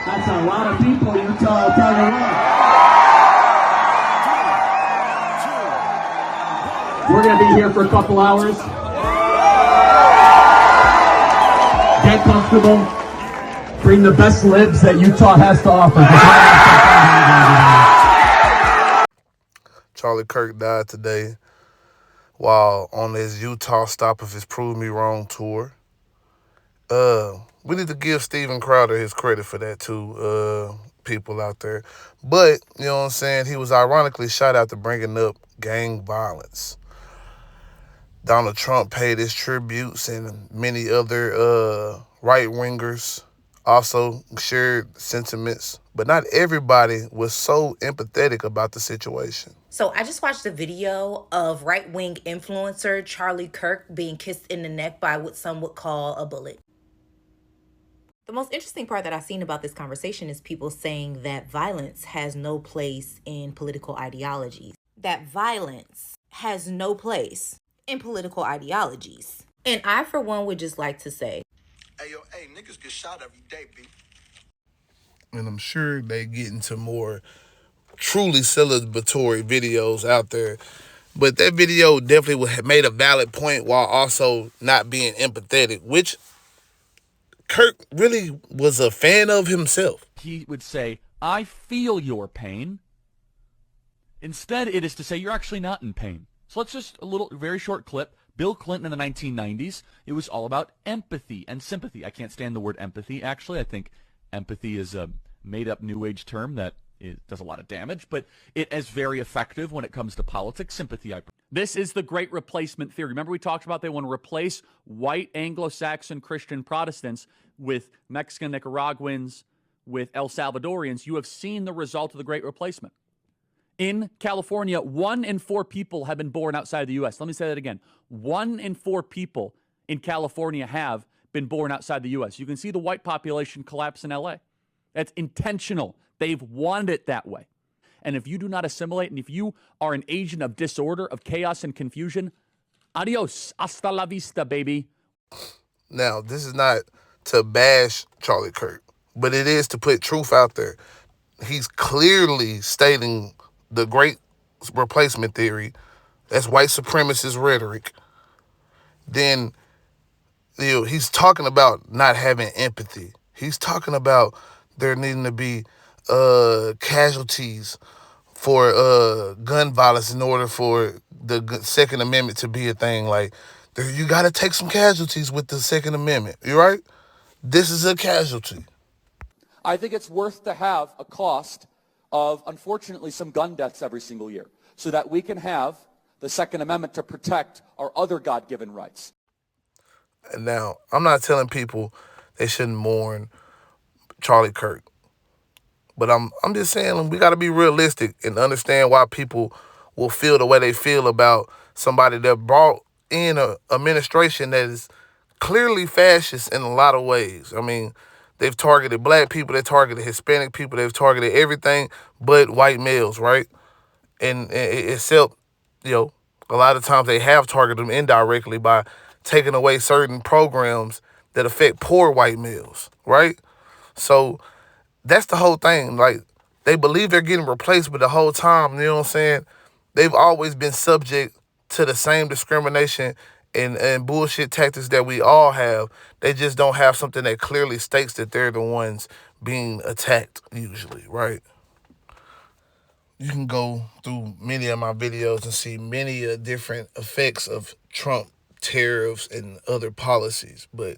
That's a lot of people, Utah, I'll tell you what. We're going to be here for a couple hours. Get comfortable. Bring the best libs that Utah has to offer. Charlie Kirk died today while on his Utah stop of his Prove Me Wrong tour. We need to give Steven Crowder his credit for that too, people out there. But, you know what I'm saying, he was ironically shot after bringing up gang violence. Donald Trump paid his tributes, and many other right-wingers also shared sentiments. But not everybody was so empathetic about the situation. So I just watched a video of right-wing influencer Charlie Kirk being kissed in the neck by what some would call a bullet. The most interesting part that I've seen about this conversation is people saying that violence has no place in political ideologies. That violence has no place in political ideologies. And I, for one, would just like to say, hey, niggas get shot every day, B. And I'm sure they get into more truly celebratory videos out there. But that video definitely made a valid point while also not being empathetic, which Kirk really was a fan of himself. He would say, I feel your pain. Instead, it is to say, you're actually not in pain. So let's just, very short clip. Bill Clinton in the 1990s, it was all about empathy and sympathy. I can't stand the word empathy, actually. I think empathy is a made-up New Age term that does a lot of damage, but it is very effective when it comes to politics. Sympathy. This is the great replacement theory. Remember we talked about they want to replace white Anglo-Saxon Christian Protestants with Mexican Nicaraguans, with El Salvadorians. You have seen the result of the great replacement. In California, 1 in 4 people have been born outside the U.S. Let me say that again. 1 in 4 people in California have been born outside the U.S. You can see the white population collapse in L.A. That's intentional. They've wanted it that way. And if you do not assimilate, and if you are an agent of disorder, of chaos and confusion, adios, hasta la vista, baby. Now, this is not to bash Charlie Kirk, but it is to put truth out there. He's clearly stating the great replacement theory. That's white supremacist rhetoric. Then, he's talking about not having empathy. He's talking about there needing to be casualties for gun violence in order for the Second Amendment to be a thing. Like, you got to take some casualties with the Second Amendment. You right? This is a casualty. I think it's worth to have a cost of, unfortunately, some gun deaths every single year so that we can have the Second Amendment to protect our other God-given rights. And now, I'm not telling people they shouldn't mourn Charlie Kirk. But I'm just saying we got to be realistic and understand why people will feel the way they feel about somebody that brought in a administration that is clearly fascist in a lot of ways. I mean, they've targeted black people, they've targeted Hispanic people, they've targeted everything but white males, right? And except, a lot of times they have targeted them indirectly by taking away certain programs that affect poor white males, right? So that's the whole thing. Like, they believe they're getting replaced, but the whole time, you know what I'm saying, they've always been subject to the same discrimination and bullshit tactics that we all have. They just don't have something that clearly states that they're the ones being attacked usually, right? You can go through many of my videos and see many different effects of Trump tariffs and other policies, but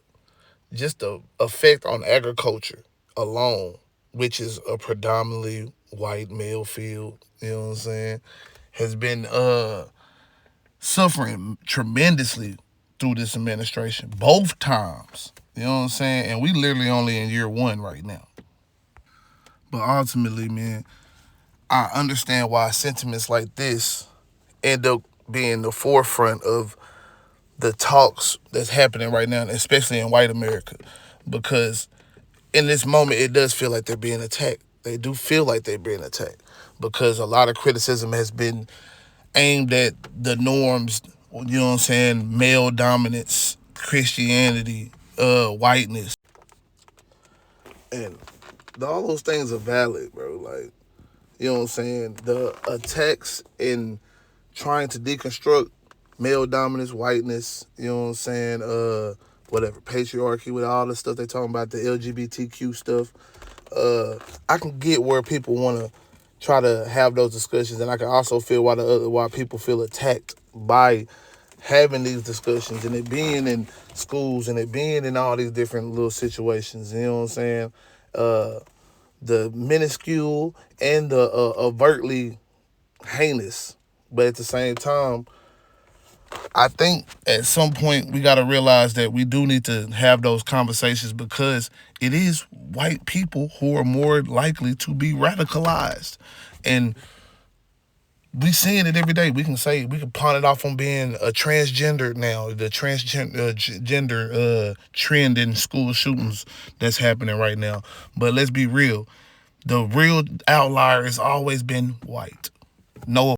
just the effect on agriculture alone, which is a predominantly white male field, you know what I'm saying, has been suffering tremendously through this administration, both times, you know what I'm saying? And we literally only in year 1 right now. But ultimately, man, I understand why sentiments like this end up being the forefront of the talks that's happening right now, especially in white America, because in this moment, it does feel like they're being attacked. They do feel like they're being attacked because a lot of criticism has been aimed at the norms, you know what I'm saying, male dominance, Christianity, whiteness. And all those things are valid, bro. Like, you know what I'm saying? The attacks in trying to deconstruct male dominance, whiteness, you know what I'm saying? Whatever, patriarchy, with all the stuff they talking about, the LGBTQ stuff. I can get where people want to try to have those discussions, and I can also feel why people feel attacked by having these discussions, and it being in schools, and it being in all these different little situations. You know what I'm saying? The minuscule and the overtly heinous, but at the same time, I think at some point we got to realize that we do need to have those conversations, because it is white people who are more likely to be radicalized. And we seeing it every day. We can pawn it off on being a transgender now, the transgender trend in school shootings that's happening right now. But let's be real. The real outlier has always been white. No